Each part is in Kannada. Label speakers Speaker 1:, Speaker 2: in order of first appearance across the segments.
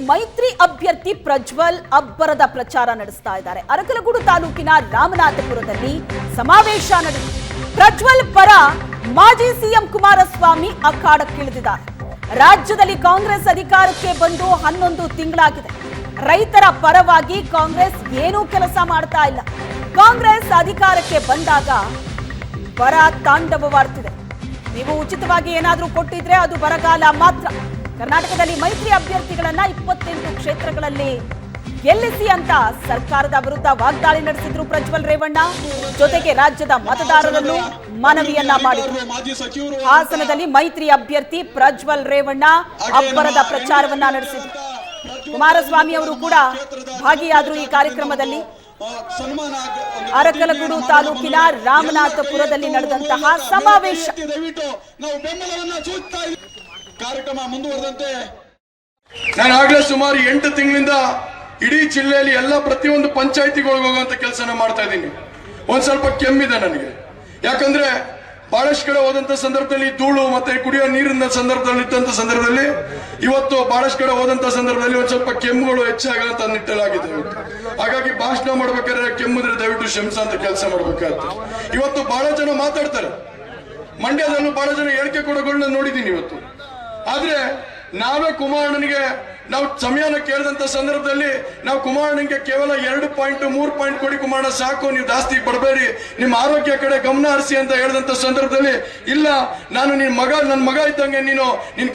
Speaker 1: ಮೈತ್ರಿ ಅಭ್ಯರ್ಥಿ ಪ್ರಜ್ವಲ್ ಅಬ್ಬರದ ಪ್ರಚಾರ ನಡೆಸ್ತಾ ಇದ್ದಾರೆ. ಅರಕಲಗೂಡು ತಾಲೂಕಿನ ರಾಮನಾಥಪುರದಲ್ಲಿ ಸಮಾವೇಶ ನಡೆಯಿತು. ಪ್ರಜ್ವಲ್ ಪರ ಮಾಜಿ ಸಿಎಂ ಕುಮಾರಸ್ವಾಮಿ ಅಖಾಡಕ್ಕಿಳಿದಿದ್ದಾರೆ. ರಾಜ್ಯದಲ್ಲಿ ಕಾಂಗ್ರೆಸ್ ಅಧಿಕಾರಕ್ಕೆ ಬಂದು 11 ತಿಂಗಳಾಗಿದೆ. ರೈತರ ಪರವಾಗಿ ಕಾಂಗ್ರೆಸ್ ಏನೂ ಕೆಲಸ ಮಾಡ್ತಾ ಇಲ್ಲ. ಕಾಂಗ್ರೆಸ್ ಅಧಿಕಾರಕ್ಕೆ ಬಂದಾಗ ಬರ ತಾಂಡವವಾಡ್ತಿದೆ. ನೀವು ಉಚಿತವಾಗಿ ಏನಾದರೂ ಕೊಟ್ಟಿದ್ರೆ ಅದು ಬರಗಾಲ ಮಾತ್ರ. ಕರ್ನಾಟಕದಲ್ಲಿ ಮೈತ್ರಿ ಅಭ್ಯರ್ಥಿಗಳನ್ನ 28 ಕ್ಷೇತ್ರಗಳಲ್ಲಿ ಗೆಲ್ಲಿಸಿ ಅಂತ ಸರ್ಕಾರದ ವಿರುದ್ಧ ವಾಗ್ದಾಳಿ ನಡೆಸಿದ್ರು ಪ್ರಜ್ವಲ್ ರೇವಣ್ಣ. ಜೊತೆಗೆ ರಾಜ್ಯದ ಮತದಾರರನ್ನು ಮನವಿಯನ್ನ ಮಾಡಿದ್ರು. ಹಾಸನದಲ್ಲಿ ಮೈತ್ರಿ ಅಭ್ಯರ್ಥಿ ಪ್ರಜ್ವಲ್ ರೇವಣ್ಣ ಅಬ್ಬರದ ಪ್ರಚಾರವನ್ನ ನಡೆಸಿದ್ರು. ಕುಮಾರಸ್ವಾಮಿ ಅವರು ಕೂಡ ಭಾಗಿಯಾದರು ಈ ಕಾರ್ಯಕ್ರಮದಲ್ಲಿ. ಅರಕಲಗೂಡು ತಾಲೂಕಿನ ರಾಮನಾಥಪುರದಲ್ಲಿ ನಡೆದಂತಹ ಸಮಾವೇಶ.
Speaker 2: ಕಾರ್ಯಕ್ರಮ ಮುಂದುವರೆದಂತೆ ನಾನು ಆಗ್ಲೇ ಸುಮಾರು 8 ತಿಂಗಳಿಂದ ಇಡೀ ಜಿಲ್ಲೆಯಲ್ಲಿ ಎಲ್ಲ ಪ್ರತಿಯೊಂದು ಪಂಚಾಯಿತಿಗಳಿಗೆ ಹೋಗುವಂತ ಕೆಲಸನ ಮಾಡ್ತಾ ಇದ್ದೀನಿ. ಒಂದ್ ಸ್ವಲ್ಪ ಕೆಮ್ಮಿದೆ ನನಗೆ, ಯಾಕಂದ್ರೆ ಬಹಳಷ್ಟು ಕಡೆ ಹೋದಂತ ಸಂದರ್ಭದಲ್ಲಿ ಧೂಳು ಮತ್ತೆ ಕುಡಿಯೋ ನೀರಿನ ಸಂದರ್ಭದಲ್ಲಿ ಇದ್ದಂತ ಸಂದರ್ಭದಲ್ಲಿ ಇವತ್ತು ಬಹಳಷ್ಟು ಕಡೆ ಹೋದಂತ ಸಂದರ್ಭದಲ್ಲಿ ಒಂದ್ ಸ್ವಲ್ಪ ಕೆಮ್ಮುಗಳು ಹೆಚ್ಚಾಗಂತ ನಿಟ್ಟಲಾಗಿದೆ. ಹಾಗಾಗಿ ಭಾಷಣ ಮಾಡ್ಬೇಕಾದ್ರೆ ಕೆಮ್ಮಿದ್ರೆ ದಯವಿಟ್ಟು ಕ್ಷಮಿಸ ಅಂತ ಕೆಲಸ ಮಾಡ್ಬೇಕಾಗ್ತದೆ. ಇವತ್ತು ಬಹಳ ಜನ ಮಾತಾಡ್ತಾರೆ, ಮಂಡ್ಯದಲ್ಲೂ ಬಹಳ ಜನ ಹೇಳಿಕೆ ಕೊಡೋಗಳನ್ನ ನೋಡಿದೀನಿ ಇವತ್ತು. ಆದ್ರೆ ನಾವೇ ಕುಮಾರಣ್ಣನಿಗೆ ನಾವು ಸಮಯನ ಕೇಳಿದಂತ ಸಂದರ್ಭದಲ್ಲಿ ನಾವು ಕುಮಾರಣ್ಣನಿಗೆ ಕೇವಲ 2 ಪಾಯಿಂಟ್ 3 ಪಾಯಿಂಟ್ ಕೊಡಿ ಕುಮಾರಣ್ಣ ಸಾಕು, ನೀವು ಜಾಸ್ತಿ ಬಡಬೇಡಿ, ನಿಮ್ಮ ಆರೋಗ್ಯ ಕಡೆ ಗಮನ ಹರಿಸಿ ಅಂತ ಹೇಳಿದಂತ ಸಂದರ್ಭದಲ್ಲಿ ಇಲ್ಲ, ನಾನು ನನ್ನ ಮಗ ಇದ್ದಂಗೆ ನೀನು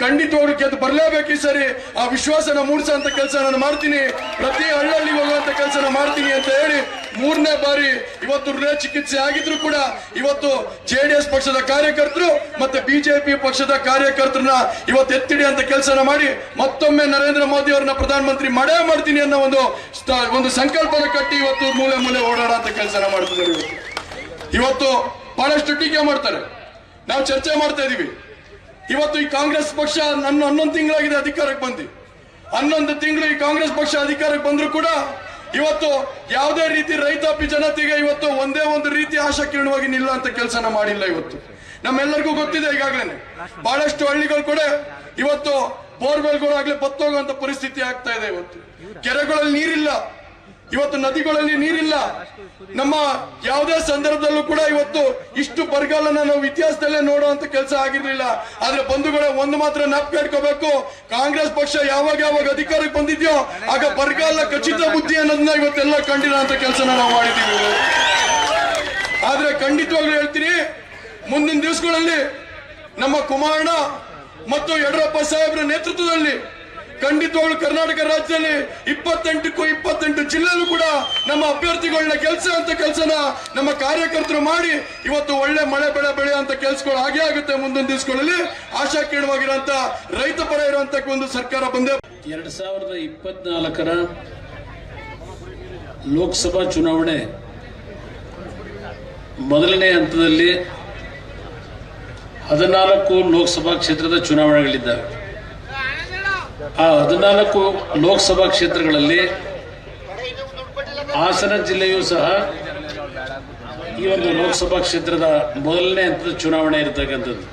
Speaker 2: ಖಂಡಿತವಾಗ್ಲೂ ಗೆದ್ದು ಬರ್ಲೇಬೇಕು ಈ ಸರಿ, ಆ ವಿಶ್ವಾಸನ ಮೂಡಿಸೋ ಕೆಲಸ ನಾನು ಮಾಡ್ತೀನಿ, ಪ್ರತಿ ಹಳ್ಳಿಗೆ ಹೋಗುವಂತ ಕೆಲಸನ ಮಾಡ್ತೀನಿ ಅಂತ ಹೇಳಿ 3ನೇ ಬಾರಿ ಇವತ್ತು ಹೃದಯ ಚಿಕಿತ್ಸೆ ಆಗಿದ್ರು ಕೂಡ ಇವತ್ತು JDS ಪಕ್ಷದ ಕಾರ್ಯಕರ್ತರು ಮತ್ತೆ ಬಿಜೆಪಿ ಪಕ್ಷದ ಕಾರ್ಯಕರ್ತರನ್ನ ಇವತ್ತು ಎತ್ತಿಡಿ ಅಂತ ಕೆಲಸನ ಮಾಡಿ ಮತ್ತೊಮ್ಮೆ ನರೇಂದ್ರ ಮೋದಿ ಅವರನ್ನ ಪ್ರಧಾನಮಂತ್ರಿ ಮಾಡೇ ಮಾಡ್ತೀನಿ ಅನ್ನೋ ಒಂದು ಸಂಕಲ್ಪನ ಕಟ್ಟಿ ಇವತ್ತು ಮೂಲೆ ಮೂಲೆ ಓಡಾಡೋ ಅಂತ ಕೆಲಸನ ಮಾಡ್ತಿದ್ದಾರೆ. ಇವತ್ತು ಬಹಳಷ್ಟು ಟೀಕೆ ಮಾಡ್ತಾರೆ, ನಾವು ಚರ್ಚೆ ಮಾಡ್ತಾ ಇದೀವಿ. ಇವತ್ತು ಈ ಕಾಂಗ್ರೆಸ್ ಪಕ್ಷ 11 ತಿಂಗಳಾಗಿದೆ ಅಧಿಕಾರಕ್ಕೆ ಬಂದು, 11 ತಿಂಗಳು ಈ ಕಾಂಗ್ರೆಸ್ ಪಕ್ಷ ಅಧಿಕಾರಕ್ಕೆ ಬಂದ್ರು ಕೂಡ ಇವತ್ತು ಯಾವುದೇ ರೀತಿ ರೈತಾಪಿ ಜನತೆಗೆ ಇವತ್ತು ಒಂದೇ ಒಂದು ರೀತಿ ಆಶಾಕಿರಣವಾಗಿ ನಿಲ್ಲ ಅಂತ ಕೆಲಸನ ಮಾಡಿಲ್ಲ. ಇವತ್ತು ನಮ್ಮೆಲ್ಲರಿಗೂ ಗೊತ್ತಿದೆ, ಈಗಾಗಲೇ ಬಹಳಷ್ಟು ಹಳ್ಳಿಗಳು ಕೂಡ ಇವತ್ತು ಬೋರ್ವೆಲ್ಗಳಾಗ್ಲೇ ಬತ್ತೋಗುವಂತ ಪರಿಸ್ಥಿತಿ ಆಗ್ತಾ ಇದೆ. ಇವತ್ತು ಕೆರೆಗಳಲ್ಲಿ ನೀರಿಲ್ಲ, ಇವತ್ತು ನದಿಗಳಲ್ಲಿ ನೀರಿಲ್ಲ. ನಮ್ಮ ಯಾವುದೇ ಸಂದರ್ಭದಲ್ಲೂ ಕೂಡ ಇವತ್ತು ಇಷ್ಟು ಬರಗಾಲನ ನಾವು ಇತಿಹಾಸದಲ್ಲೇ ನೋಡುವಂತ ಕೆಲಸ ಆಗಿರ್ಲಿಲ್ಲ. ಆದ್ರೆ ಬಂಧುಗಳೇ, ಒಂದು ಮಾತ್ರ ಜ್ಞಾಪಕ ಇಟ್ಕೋಬೇಕು, ಕಾಂಗ್ರೆಸ್ ಪಕ್ಷ ಯಾವಾಗ ಅಧಿಕಾರಕ್ಕೆ ಬಂದಿದ್ಯೋ ಆಗ ಬರಗಾಲ ಖಚಿತ ಬುದ್ಧಿ ಅನ್ನೋದನ್ನ ಇವತ್ತೆಲ್ಲ ಕಂಡಿರೋ ಅಂತ ಕೆಲಸನ ನಾವು ಮಾಡಿದ್ದೀವಿ. ಆದ್ರೆ ಖಂಡಿತವಾಗ್ಲೂ ಹೇಳ್ತೀನಿ, ಮುಂದಿನ ದಿವಸಗಳಲ್ಲಿ ನಮ್ಮ ಕುಮಾರಣ್ಣ ಮತ್ತು ಯಡಿಯೂರಪ್ಪ ಸಾಹೇಬರ ನೇತೃತ್ವದಲ್ಲಿ ಖಂಡಿತವಾಗ್ಲೂ ಕರ್ನಾಟಕ ರಾಜ್ಯದಲ್ಲಿ 28ಕ್ಕೂ 28 ಜಿಲ್ಲೆಯಲ್ಲೂ ಕೂಡ ನಮ್ಮ ಅಭ್ಯರ್ಥಿಗಳನ್ನ ಕೆಲಸನ ನಮ್ಮ ಕಾರ್ಯಕರ್ತರು ಮಾಡಿ ಇವತ್ತು ಒಳ್ಳೆ ಮಳೆ ಬೆಳೆ ಅಂತ ಕೆಲಸಗಳು ಹಾಗೆ ಆಗುತ್ತೆ. ಮುಂದಿನ ದಿವಸಗಳಲ್ಲಿ ಆಶಾಕೀರ್ಣವಾಗಿರುವಂತ ರೈತ ಪರ ಇರುವಂತ ಒಂದು ಸರ್ಕಾರ ಬಂದೇ.
Speaker 3: 2024ರ ಲೋಕಸಭಾ ಚುನಾವಣೆ ಮೊದಲನೇ ಹಂತದಲ್ಲಿ 14 ಲೋಕಸಭಾ ಕ್ಷೇತ್ರದ ಚುನಾವಣೆಗಳಿದ್ದಾವೆ. ಆ 14 ಲೋಕಸಭಾ ಕ್ಷೇತ್ರಗಳಲ್ಲಿ ಹಾಸನ ಜಿಲ್ಲೆಯೂ ಸಹ ಈ ಒಂದು ಲೋಕಸಭಾ ಕ್ಷೇತ್ರದ ಮೊದಲನೇ ಹಂತದ ಚುನಾವಣೆ ಇರತಕ್ಕಂಥದ್ದು.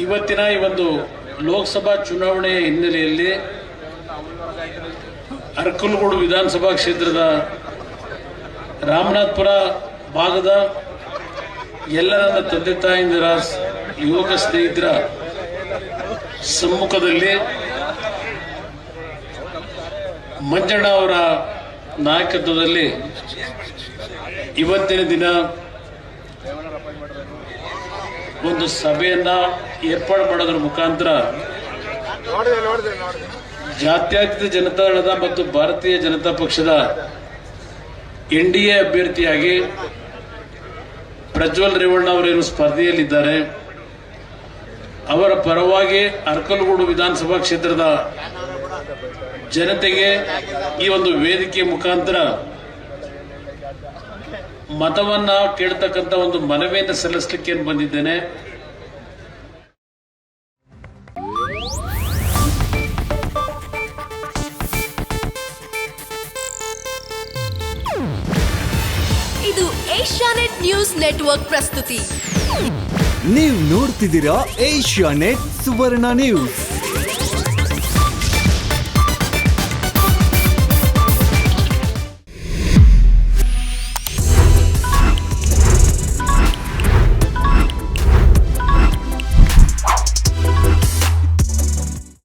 Speaker 3: ಇವತ್ತಿನ ಈ ಒಂದು ಲೋಕಸಭಾ ಚುನಾವಣೆಯ ಹಿನ್ನೆಲೆಯಲ್ಲಿ ಅರಕಲಗೂಡು ವಿಧಾನಸಭಾ ಕ್ಷೇತ್ರದ ರಾಮನಾಥಪುರ ಭಾಗದ ಎಲ್ಲ ನನ್ನ ತಂದೆ ತಾಯಿಂದರ ಯುವಕ ಸ್ನೇಹಿತರ ಸಮ್ಮುಖದಲ್ಲಿ ಮಂಜಣ್ಣ ಅವರ ನಾಯಕತ್ವದಲ್ಲಿ ಇವತ್ತಿನ ದಿನ ಒಂದು ಸಭೆಯನ್ನ ಏರ್ಪಾಡು ಮಾಡೋದ್ರ ಮುಖಾಂತರ ಜಾತ್ಯತೀತ ಜನತಾದಳದ ಮತ್ತು ಭಾರತೀಯ ಜನತಾ ಪಕ್ಷದ NDA ಅಭ್ಯರ್ಥಿಯಾಗಿ ಪ್ರಜ್ವಲ್ ರೇವಣ್ಣ ಅವರೇನು ಸ್ಪರ್ಧೆಯಲ್ಲಿದ್ದಾರೆ, ಅವರ ಪರವಾಗಿ ಅರಕಲಗೂಡು ವಿಧಾನಸಭಾ ಕ್ಷೇತ್ರದ ಜನತೆಗೆ ಈ ಒಂದು ವೇದಿಕೆ ಮುಖಾಂತರ ಮತವನ್ನ ಕೇಳ್ತಕ್ಕಂಥ ಒಂದು ಮನವಿಯನ್ನು ಸಲ್ಲಿಸಲಿಕ್ಕೆ ಬಂದಿದ್ದೇನೆ.
Speaker 4: ಇದು ಏಷ್ಯಾನೆಟ್ ನ್ಯೂಸ್ ನೆಟ್ವರ್ಕ್ ಪ್ರಸ್ತುತಿ.
Speaker 5: ನೀವು ನೋಡ್ತಿದ್ದೀರಾ ಏಷ್ಯಾನೆಟ್ ಸುವರ್ಣ ನ್ಯೂಸ್.